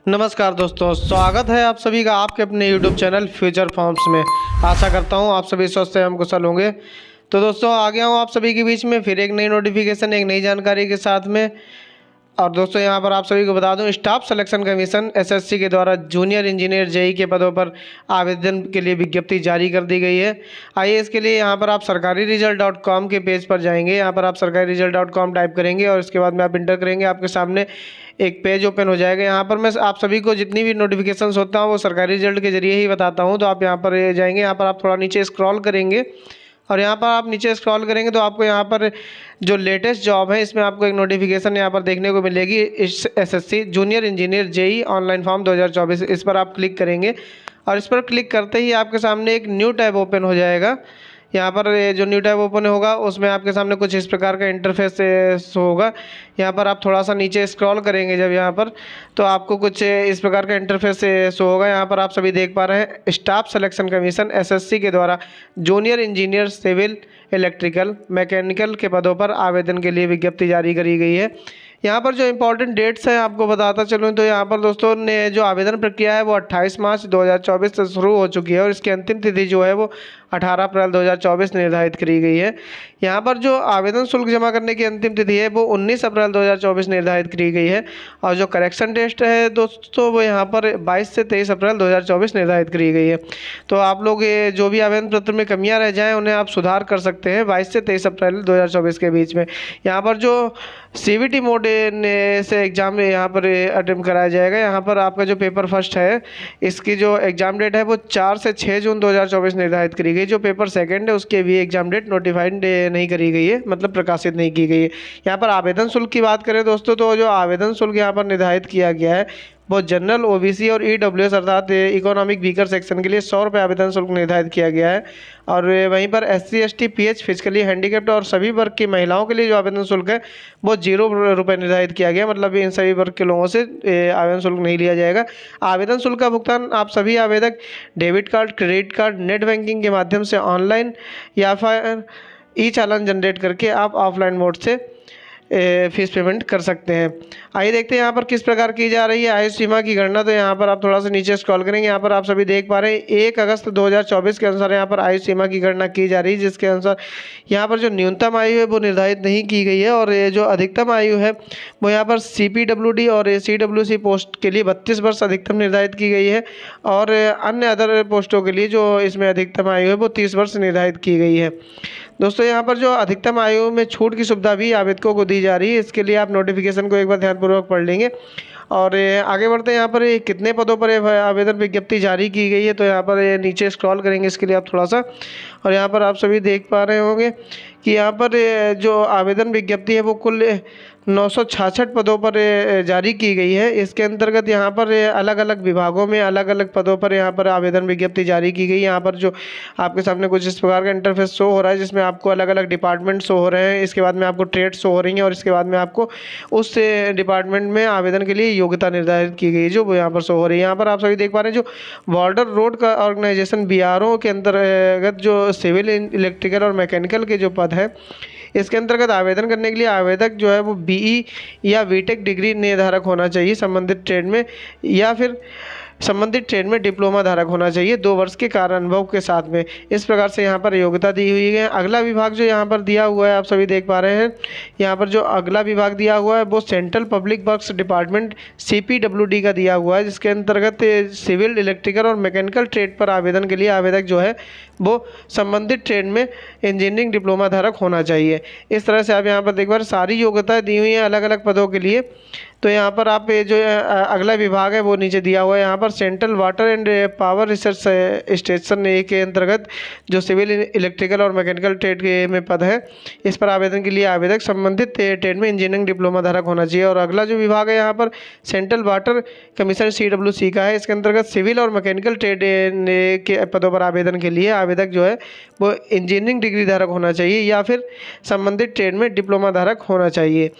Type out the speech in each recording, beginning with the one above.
नमस्कार दोस्तों, स्वागत है आप सभी का आपके अपने YouTube चैनल फ्यूचर फॉर्म्स में। आशा करता हूँ आप सभी स्वस्थ एवं कुशल होंगे। तो दोस्तों आ गया हूँ आप सभी के बीच में फिर एक नई नोटिफिकेशन, एक नई जानकारी के साथ में। और दोस्तों यहाँ पर आप सभी को बता दूं, स्टाफ सिलेक्शन कमीशन एसएससी के द्वारा जूनियर इंजीनियर जेई के पदों पर आवेदन के लिए विज्ञप्ति जारी कर दी गई है। आइए इसके लिए यहाँ पर आप सरकारी रिजल्ट.com के पेज पर जाएंगे। यहाँ पर आप सरकारी रिजल्ट.com टाइप करेंगे और इसके बाद में आप इंटर करेंगे। आपके सामने एक पेज ओपन हो जाएगा। यहाँ पर मैं आप सभी को जितनी भी नोटिफिकेशंस होता हूँ वो सरकारी रिजल्ट के जरिए ही बताता हूँ। तो आप यहाँ पर जाएंगे, यहाँ पर आप थोड़ा नीचे स्क्रॉल करेंगे और यहाँ पर आप नीचे स्क्रॉल करेंगे तो आपको यहाँ पर जो लेटेस्ट जॉब है इसमें आपको एक नोटिफिकेशन यहाँ पर देखने को मिलेगी। SSC junior engineer JE online form 2024, इस पर आप क्लिक करेंगे और इस पर क्लिक करते ही आपके सामने एक न्यू टैब ओपन हो जाएगा। यहाँ पर जो न्यू टैब ओपन होगा उसमें आपके सामने कुछ इस प्रकार का इंटरफेस होगा। यहाँ पर आप थोड़ा सा नीचे स्क्रॉल करेंगे जब यहाँ पर, तो आपको कुछ इस प्रकार का इंटरफेस शो होगा। यहाँ पर आप सभी देख पा रहे हैं, स्टाफ सिलेक्शन कमीशन एसएससी के द्वारा junior engineer civil electrical mechanical के पदों पर आवेदन के लिए विज्ञप्ति जारी करी गई है। यहाँ पर जो इम्पोर्टेंट डेट्स हैं आपको बताता चलूँ तो यहाँ पर दोस्तों ने जो आवेदन प्रक्रिया है वो 28 मार्च 2024 से शुरू हो चुकी है और इसकी अंतिम तिथि जो है वो 18 अप्रैल 2024 निर्धारित करी गई है। यहाँ पर जो आवेदन शुल्क जमा करने की अंतिम तिथि है वो 19 अप्रैल 2024 निर्धारित करी गई है और जो करेक्शन टेस्ट है दोस्तों वो यहाँ पर 22 से 23 अप्रैल 2024 निर्धारित करी गई है। तो आप लोग जो भी आवेदन पत्र में कमियाँ रह जाएँ उन्हें आप सुधार कर सकते हैं 22 से 23 अप्रैल 2024 के बीच में। यहाँ पर जो CVT मोड से एग्ज़ाम यहाँ पर अटेम्प्ट कराया जाएगा। यहाँ पर आपका जो पेपर फर्स्ट है इसकी जो एग्ज़ाम डेट है वो 4 से 6 जून 2024 निर्धारित करी गई। जो पेपर सेकंड है उसके भी एग्ज़ाम डेट नोटिफाइड नहीं करी गई है, मतलब प्रकाशित नहीं की गई है। यहाँ पर आवेदन शुल्क की बात करें दोस्तों तो जो आवेदन शुल्क यहाँ पर निर्धारित किया गया है वो जनरल OBC और EWS अर्थात इकोनॉमिक वीकर सेक्शन के लिए 100 रुपये आवेदन शुल्क निर्धारित किया गया है। और वहीं पर SC ST PH physically handicapped और सभी वर्ग की महिलाओं के लिए जो आवेदन शुल्क है वो 0 रुपये निर्धारित किया गया, मतलब इन सभी वर्ग के लोगों से आवेदन शुल्क नहीं लिया जाएगा। आवेदन शुल्क का भुगतान आप सभी आवेदक debit card, credit card, net banking के माध्यम से ऑनलाइन या फिर ई-चालान जनरेट करके आप ऑफलाइन मोड से फीस पेमेंट कर सकते हैं। आइए देखते हैं यहाँ पर किस प्रकार की जा रही है आयु सीमा की गणना। तो यहाँ पर आप थोड़ा सा नीचे स्क्रॉल करेंगे, यहाँ पर आप सभी देख पा रहे हैं 1 अगस्त 2024 के अनुसार यहाँ पर आयु सीमा की गणना की जा रही है, जिसके अनुसार यहाँ पर जो न्यूनतम आयु है वो निर्धारित नहीं की गई है और ये जो अधिकतम आयु है वो यहाँ पर CPWD और CWC पोस्ट के लिए 32 वर्ष अधिकतम निर्धारित की गई है और अन्य अदर पोस्टों के लिए जो इसमें अधिकतम आयु है वो 30 वर्ष निर्धारित की गई है। दोस्तों यहाँ पर जो अधिकतम आयु में छूट की सुविधा भी आवेदकों को दी जा रही है, इसके लिए आप नोटिफिकेशन को एक बार ध्यानपूर्वक पढ़ लेंगे। और आगे बढ़ते हैं, यहाँ पर कितने पदों पर आवेदन विज्ञप्ति जारी की गई है। तो यहाँ पर नीचे स्क्रॉल करेंगे इसके लिए आप थोड़ा सा, और यहाँ पर आप सभी देख पा रहे होंगे कि यहाँ पर जो आवेदन विज्ञप्ति है वो कुल 966 पदों पर जारी की गई है। इसके अंतर्गत यहाँ पर अलग अलग विभागों में अलग अलग पदों पर यहाँ पर आवेदन विज्ञप्ति जारी की गई। यहाँ पर जो आपके सामने कुछ इस प्रकार का इंटरफेस शो हो रहा है जिसमें आपको अलग अलग डिपार्टमेंट शो हो रहे हैं। इसके बाद में आपको ट्रेड शो हो रही हैं और इसके बाद में आपको उस डिपार्टमेंट में आवेदन के लिए योग्यता निर्धारित की गई जो वो यहाँ पर शो हो रही है। यहाँ पर आप सभी देख पा रहे हैं जो बॉर्डर रोड का ऑर्गेनाइजेशन BRO के अंतर्गत जो सिविल इलेक्ट्रिकल और मैकेनिकल के जो पद है इसके अंतर्गत आवेदन करने के लिए आवेदक जो है वो BE या BTech डिग्री निर्धारक होना चाहिए संबंधित ट्रेड में, या फिर संबंधित ट्रेड में डिप्लोमा धारक होना चाहिए 2 वर्ष के कार्य अनुभव के साथ में। इस प्रकार से यहाँ पर योग्यता दी हुई है। अगला विभाग जो यहाँ पर दिया हुआ है आप सभी देख पा रहे हैं, यहाँ पर जो अगला विभाग दिया हुआ है वो central public works department CPWD का दिया हुआ है, जिसके अंतर्गत सिविल इलेक्ट्रिकल और मैकेनिकल ट्रेड पर आवेदन के लिए आवेदक जो है वो संबंधित ट्रेड में इंजीनियरिंग डिप्लोमा धारक होना चाहिए। इस तरह से आप यहाँ पर देख पा रहे सारी योग्यताएँ दी हुई हैं अलग अलग पदों के लिए। तो यहाँ पर आप जो अगला विभाग है वो नीचे दिया हुआ है। यहाँ पर central water and power research station के अंतर्गत जो सिविल इलेक्ट्रिकल और मैकेनिकल ट्रेड के में पद है इस पर आवेदन के लिए आवेदक संबंधित ट्रेड में इंजीनियरिंग डिप्लोमा धारक होना चाहिए। और अगला जो विभाग है यहाँ पर सेंट्रल वाटर कमीशन CWC का है। इसके अंतर्गत सिविल और मैकेनिकल ट्रेड के पदों पर आवेदन के लिए आवेदक जो है वो इंजीनियरिंग डिग्री धारक होना चाहिए या फिर संबंधित ट्रेड में डिप्लोमा धारक होना चाहिए।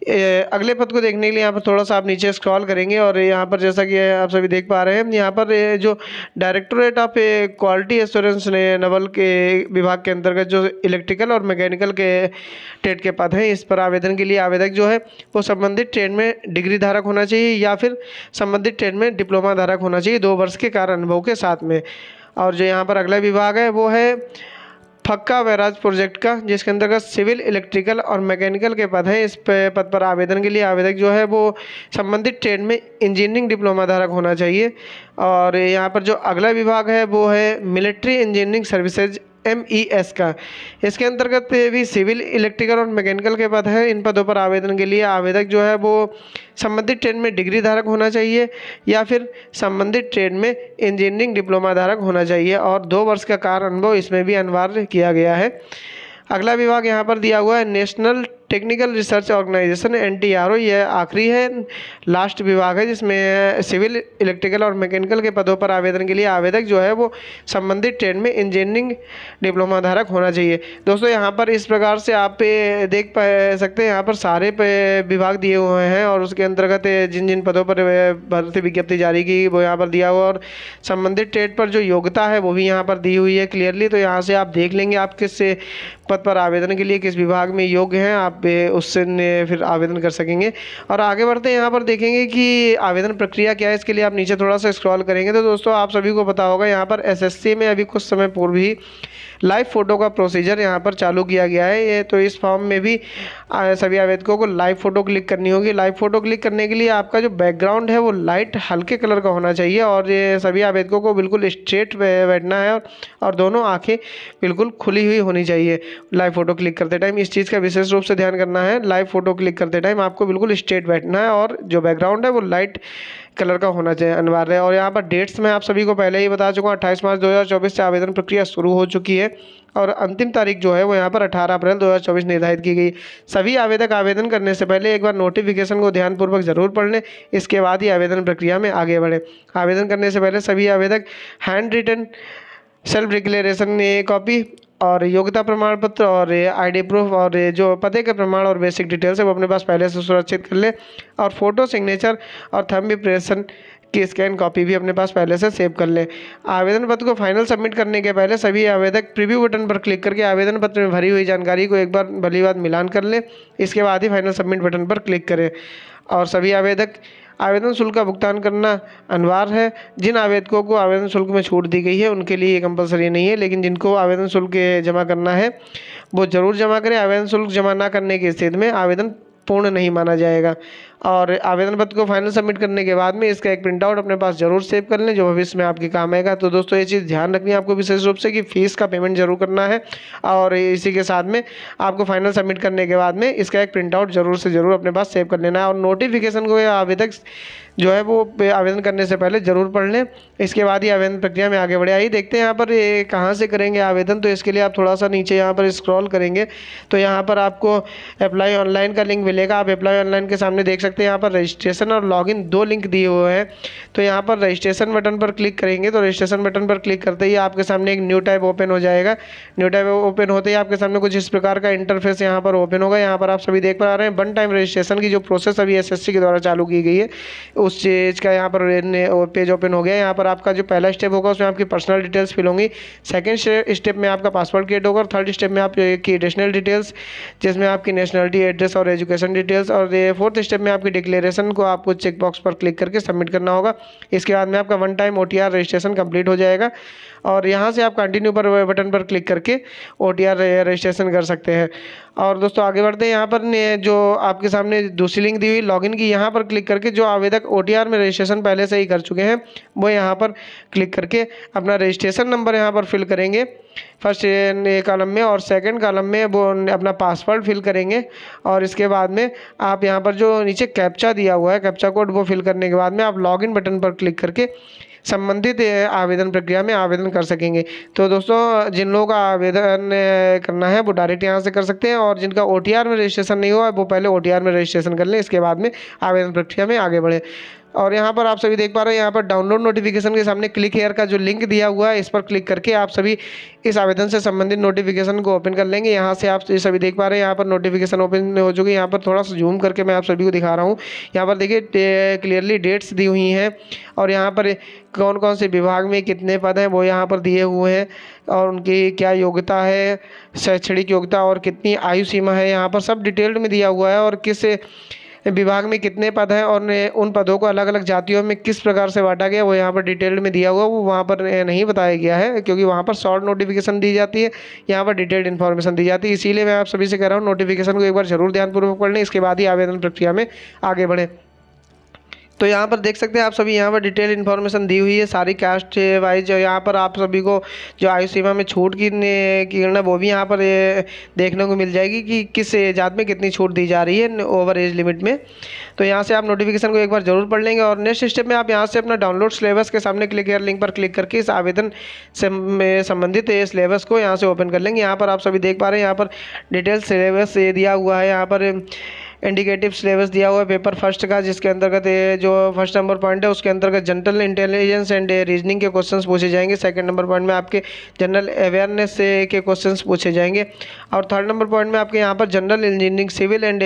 अगले पद को देखने के लिए यहाँ पर थोड़ा सा आप नीचे स्क्रॉल करेंगे और यहाँ पर जैसा कि आप सभी देख पा रहे हैं, यहाँ पर जो डायरेक्टोरेट ऑफ क्वालिटी एश्योरेंस ने नवल के विभाग के अंतर्गत जो इलेक्ट्रिकल और मैकेनिकल के ट्रेड के पद हैं, इस पर आवेदन के लिए आवेदक जो है वो संबंधित ट्रेड में डिग्री धारक होना चाहिए या फिर संबंधित ट्रेड में डिप्लोमा धारक होना चाहिए 2 वर्ष के कार्य अनुभव के साथ में। और जो यहाँ पर अगला विभाग है वो है फक्का बैराज प्रोजेक्ट का, जिसके अंतर्गत सिविल, इलेक्ट्रिकल और मैकेनिकल के पद हैं। इस पद पर आवेदन के लिए आवेदक जो है वो संबंधित ट्रेड में इंजीनियरिंग डिप्लोमा धारक होना चाहिए। और यहाँ पर जो अगला विभाग है वो है मिलिट्री इंजीनियरिंग सर्विसेज MES का, इसके अंतर्गत भी सिविल, इलेक्ट्रिकल और मैकेनिकल के पद हैं। इन पदों पर आवेदन के लिए आवेदक जो है वो संबंधित ट्रेड में डिग्री धारक होना चाहिए या फिर संबंधित ट्रेड में इंजीनियरिंग डिप्लोमा धारक होना चाहिए और 2 वर्ष का कार्य अनुभव इसमें भी अनिवार्य किया गया है। अगला विभाग यहाँ पर दिया हुआ है national technical research organisation NTRO, यह आखिरी है, लास्ट विभाग है, जिसमें सिविल, इलेक्ट्रिकल और मैकेनिकल के पदों पर आवेदन के लिए आवेदक जो है वो संबंधित ट्रेड में इंजीनियरिंग डिप्लोमा धारक होना चाहिए। दोस्तों यहाँ पर इस प्रकार से आप देख सकते हैं, यहाँ पर सारे विभाग दिए हुए हैं और उसके अंतर्गत जिन जिन पदों पर भर्ती विज्ञप्ति जारी की वो यहाँ पर दिया हुआ और संबंधित ट्रेड पर जो योग्यता है वो भी यहाँ पर दी हुई है क्लियरली। तो यहाँ से आप देख लेंगे आप किस पद पर आवेदन के लिए किस विभाग में योग्य हैं, आप उससे फिर आवेदन कर सकेंगे। और आगे बढ़ते हैं, यहाँ पर देखेंगे कि आवेदन प्रक्रिया क्या है। इसके लिए आप नीचे थोड़ा सा स्क्रॉल करेंगे तो दोस्तों आप सभी को पता होगा यहाँ पर SSC में अभी कुछ समय पूर्व ही लाइव फ़ोटो का प्रोसीजर यहाँ पर चालू किया गया है। ये तो इस फॉर्म में भी सभी आवेदकों को लाइव फ़ोटो क्लिक करनी होगी। लाइव फ़ोटो क्लिक करने के लिए आपका जो बैकग्राउंड है वो लाइट हल्के कलर का होना चाहिए और ये सभी आवेदकों को बिल्कुल स्ट्रेट बैठना है और दोनों आँखें बिल्कुल खुली हुई होनी चाहिए लाइव फ़ोटो क्लिक करते टाइम। इस चीज़ का विशेष रूप से ध्यान करना है। लाइव फ़ोटो क्लिक करते टाइम आपको बिल्कुल स्ट्रेट बैठना है और जो बैकग्राउंड है वो लाइट कलर का होना चाहिए, अनिवार्य है। और यहाँ पर डेट्स मैं आप सभी को पहले ही बता चुका हूँ, 28 मार्च 2024 से आवेदन प्रक्रिया शुरू हो चुकी है और अंतिम तारीख जो है वो यहाँ पर 18 अप्रैल 2024 निर्धारित की गई। सभी आवेदक आवेदन करने से पहले एक बार नोटिफिकेशन को ध्यानपूर्वक जरूर पढ़ लें, इसके बाद ही आवेदन प्रक्रिया में आगे बढ़ें। आवेदन करने से पहले सभी आवेदक hand written self declaration copy और योग्यता प्रमाण पत्र और ID प्रूफ और जो पते के प्रमाण और बेसिक डिटेल्स है वो अपने पास पहले से सुरक्षित कर ले और फोटो, सिग्नेचर और थंब इंप्रेशन की स्कैन कॉपी भी अपने पास पहले से सेव कर लें। आवेदन पत्र को फाइनल सबमिट करने के पहले सभी आवेदक प्रीव्यू बटन पर क्लिक करके आवेदन पत्र में भरी हुई जानकारी को एक बार भली बात मिलान कर लें। इसके बाद ही फाइनल सबमिट बटन पर क्लिक करें और सभी आवेदक आवेदन शुल्क का भुगतान करना अनिवार्य है। जिन आवेदकों को आवेदन शुल्क में छूट दी गई है उनके लिए ये कंपलसरी नहीं है, लेकिन जिनको आवेदन शुल्क जमा करना है वो ज़रूर जमा करें। आवेदन शुल्क जमा ना करने की स्थिति में आवेदन पूर्ण नहीं माना जाएगा। और आवेदन पत्र को फाइनल सबमिट करने के बाद में इसका एक प्रिंट आउट अपने पास जरूर सेव कर लें जो भविष्य में आपके काम आएगा। तो दोस्तों ये चीज़ ध्यान रखनी है आपको विशेष रूप से कि फ़ीस का पेमेंट जरूर करना है और इसी के साथ में आपको फाइनल सबमिट करने के बाद में इसका एक प्रिंट आउट जरूर से ज़रूर अपने पास सेव कर लेना है। और नोटिफिकेशन को आवेदक जो है वो आवेदन करने से पहले ज़रूर पढ़ लें, इसके बाद ही आवेदन प्रक्रिया में आगे बढ़े। आइए देखते हैं यहाँ पर कहाँ से करेंगे आवेदन। तो इसके लिए आप थोड़ा सा नीचे यहाँ पर स्क्रॉल करेंगे तो यहाँ पर आपको अप्लाई ऑनलाइन का लिंक मिलेगा। आप अप्लाई ऑनलाइन के सामने देख सकते हैं यहाँ पर रजिस्ट्रेशन और लॉगिन 2 लिंक दिए हुए हैं। तो यहाँ पर रजिस्ट्रेशन बटन पर क्लिक करेंगे तो रजिस्ट्रेशन बटन पर क्लिक करते ही आपके सामने एक न्यू टैब ओपन हो जाएगा। न्यू टैब ओपन होते ही आपके सामने कुछ इस प्रकार का इंटरफेस यहाँ पर ओपन होगा। यहाँ पर आप सभी देख पा रहे हैं वन टाइम रजिस्ट्रेशन की जो प्रोसेस अभी SSC के द्वारा चालू की गई है उस चीज़ का यहाँ पर पेज ओपन हो गया। यहाँ पर आपका जो पहला स्टेप होगा उसमें आपकी पर्सनल डिटेल्स फिल होंगी, सेकंड स्टेप में आपका पासवर्ड क्रिएट होगा और थर्ड स्टेप में आपकी एडिशनल डिटेल्स जिसमें आपकी नेशनलिटी, एड्रेस और एजुकेशन डिटेल्स और फोर्थ स्टेप में आपकी डिक्लेरेशन को आपको चेक बॉक्स पर क्लिक करके सबमिट करना होगा। इसके बाद में आपका one time OTR registration complete हो जाएगा और यहाँ से आप कंटिन्यू पर बटन पर क्लिक करके OTR रजिस्ट्रेशन कर सकते हैं। और दोस्तों आगे बढ़ते हैं, यहाँ पर जो आपके सामने दूसरी लिंक दी हुई लॉगिन की, यहाँ पर क्लिक करके जो आवेदक OTR में रजिस्ट्रेशन पहले से ही कर चुके हैं वो यहाँ पर क्लिक करके अपना रजिस्ट्रेशन नंबर यहाँ पर फिल करेंगे फर्स्ट कॉलम में और सेकंड कॉलम में वो अपना पासवर्ड फिल करेंगे। और इसके बाद में आप यहाँ पर जो नीचे कैप्चा दिया हुआ है कैप्चा कोड वो फिल करने के बाद में आप लॉगिन बटन पर क्लिक करके संबंधित आवेदन प्रक्रिया में आवेदन कर सकेंगे। तो दोस्तों जिन लोगों का आवेदन करना है वो डायरेक्ट यहाँ से कर सकते हैं और जिनका OTR में रजिस्ट्रेशन नहीं हुआ वो पहले OTR में रजिस्ट्रेशन कर लें, इसके बाद में आवेदन प्रक्रिया में आगे बढ़े। और यहाँ पर आप सभी देख पा रहे हैं, यहाँ पर डाउनलोड नोटिफिकेशन के सामने क्लिक हेयर का जो लिंक दिया हुआ है, इस पर क्लिक करके आप सभी इस आवेदन से संबंधित नोटिफिकेशन को ओपन कर लेंगे। यहाँ से आप सभी देख पा रहे हैं, यहाँ पर नोटिफिकेशन ओपन हो चुकी है। यहाँ पर थोड़ा सा जूम करके मैं आप सभी को दिखा रहा हूँ। यहाँ पर देखिए क्लियरली डेट्स दी हुई हैं और यहाँ पर कौन कौन से विभाग में कितने पद हैं वो यहाँ पर दिए हुए हैं और उनकी क्या योग्यता है, शैक्षणिक योग्यता और कितनी आयु सीमा है, यहाँ पर सब डिटेल्ड में दिया हुआ है। और किस विभाग में कितने पद हैं और उन पदों को अलग अलग जातियों में किस प्रकार से बांटा गया वो यहाँ पर डिटेल्ड में दिया हुआ, वो वहाँ पर नहीं बताया गया है, क्योंकि वहाँ पर शॉर्ट नोटिफिकेशन दी जाती है, यहाँ पर डिटेल्ड इन्फॉर्मेशन दी जाती है। इसीलिए मैं आप सभी से कह रहा हूँ नोटिफिकेशन को एक बार जरूर ध्यानपूर्वक पढ़ लें, इसके बाद ही आवेदन प्रक्रिया में आगे बढ़ें। तो यहाँ पर देख सकते हैं आप सभी, यहाँ पर डिटेल इन्फॉर्मेशन दी हुई है सारी कास्ट वाइज। यहाँ पर आप सभी को जो आयु सीमा में छूट की गिनना वो भी यहाँ पर देखने को मिल जाएगी कि किस जात में कितनी छूट दी जा रही है ओवर एज लिमिट में। तो यहाँ से आप नोटिफिकेशन को एक बार जरूर पढ़ लेंगे। और नेक्स्ट स्टेप में आप यहाँ से अपना डाउनलोड सिलेबस के सामने क्लिक हेयर लिंक पर क्लिक करके इस आवेदन से संबंधित सिलेबस को यहाँ से ओपन कर लेंगे। यहाँ पर आप सभी देख पा रहे हैं, यहाँ पर डिटेल सिलेबस दिया हुआ है। यहाँ पर इंडिकेटिव सिलेबस दिया हुआ है पेपर फर्स्ट का, जिसके अंतर्गत जो फर्स्ट नंबर पॉइंट है उसके अंतर्गत जनरल इंटेलिजेंस एंड रीजनिंग के क्वेश्चंस पूछे जाएंगे। सेकंड नंबर पॉइंट में आपके जनरल अवेयरनेस के क्वेश्चंस पूछे जाएंगे। और थर्ड नंबर पॉइंट में आपके यहाँ पर general engineering, civil and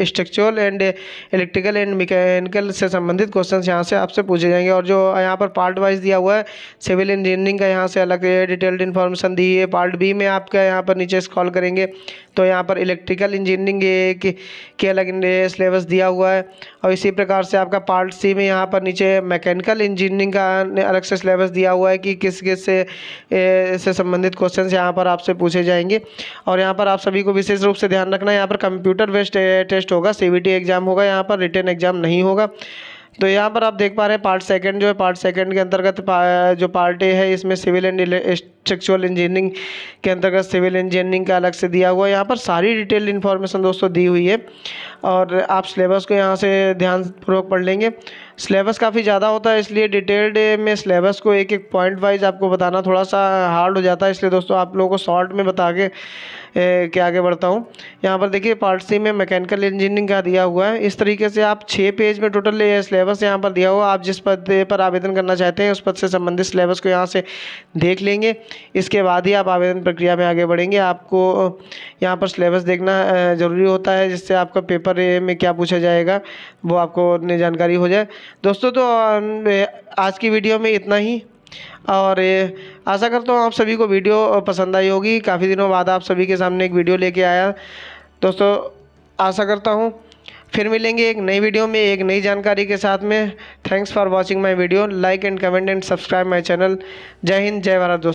structural and electrical and mechanical से संबंधित क्वेश्चन यहाँ से आपसे पूछे जाएंगे। और जो यहाँ पर पार्ट वाइज दिया हुआ है, सिविल इंजीनियरिंग का यहाँ से अलग डिटेल्ड इन्फॉर्मेशन दी है। पार्ट बी में आपका यहाँ पर नीचे स्क्रॉल करेंगे तो यहाँ पर इलेक्ट्रिकल इंजीनियरिंग के अलग सिलेबस दिया हुआ है। और इसी प्रकार से आपका पार्ट सी में यहाँ पर नीचे मैकेनिकल इंजीनियरिंग का अलग से सिलेबस दिया हुआ है कि किस किस से संबंधित क्वेश्चंस यहाँ पर आपसे पूछे जाएंगे। और यहाँ पर आप सभी को विशेष रूप से ध्यान रखना है, यहाँ पर कंप्यूटर बेस्ड टेस्ट होगा, CBT एग्जाम होगा, यहाँ पर रिटन एग्जाम नहीं होगा। तो यहाँ पर आप देख पा रहे हैं पार्ट सेकंड जो है, पार्ट सेकंड के अंतर्गत जो पार्ट ए है इसमें सिविल एंड स्ट्रक्चरल इंजीनियरिंग के अंतर्गत सिविल इंजीनियरिंग का अलग से दिया हुआ है। यहाँ पर सारी डिटेल इन्फॉर्मेशन दोस्तों दी हुई है और आप सिलेबस को यहाँ से ध्यानपूर्वक पढ़ लेंगे। सिलेबस काफ़ी ज़्यादा होता है, इसलिए डिटेल्ड में सिलेबस को एक एक पॉइंट वाइज आपको बताना थोड़ा सा हार्ड हो जाता है, इसलिए दोस्तों आप लोगों को शॉर्ट में बता के के आगे बढ़ता हूँ। यहाँ पर देखिए पार्ट सी में मैकेनिकल इंजीनियरिंग का दिया हुआ है। इस तरीके से आप 6 पेज में टोटल सिलेबस यहाँ पर दिया हुआ, आप जिस पद पर आवेदन करना चाहते हैं उस पद से संबंधित सिलेबस को यहाँ से देख लेंगे। इसके बाद ही आप आवेदन प्रक्रिया में आगे बढ़ेंगे। आपको यहाँ पर सिलेबस देखना ज़रूरी होता है, जिससे आपका पेपर में क्या पूछा जाएगा वो आपको जानकारी हो जाए। दोस्तों तो आज की वीडियो में इतना ही, और आशा करता हूँ आप सभी को वीडियो पसंद आई होगी। काफ़ी दिनों बाद आप सभी के सामने एक वीडियो लेके आया दोस्तों। आशा करता हूँ फिर मिलेंगे एक नई वीडियो में एक नई जानकारी के साथ में। Thanks for watching my video, like and comment and subscribe my channel. जय हिंद, जय भारत दोस्तों।